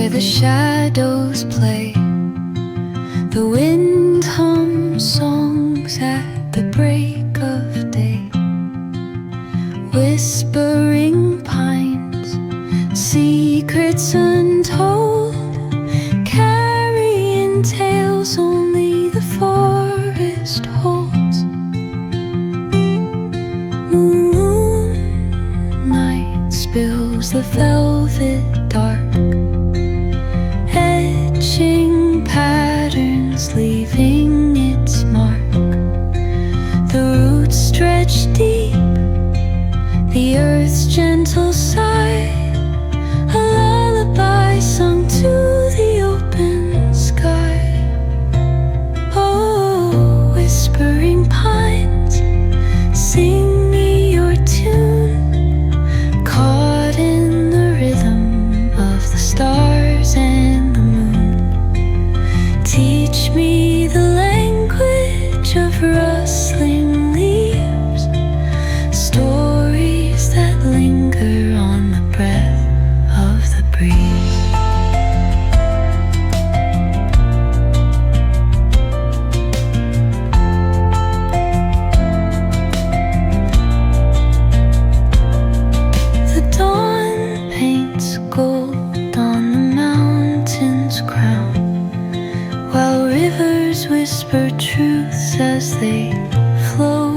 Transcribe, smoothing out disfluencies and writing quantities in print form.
where the shadows play. The wind hums songs at the break of day. Whispering pines, secrets untold, carrying tales only the forest holds. Moonlight spills the velvet dark, etching patterns, leaving its mark. The roots stretch deep, the earth's gentle sigh, a lullaby sung to the open sky. Oh, whispering pines, sing me your tune, caught in the rhythm of the stars and the moon. Teach me the language of rustling leaves, stories that linger on the breath of the breeze. The dawn paints gold on the mountain's crown, while rivers whisper truths as they flow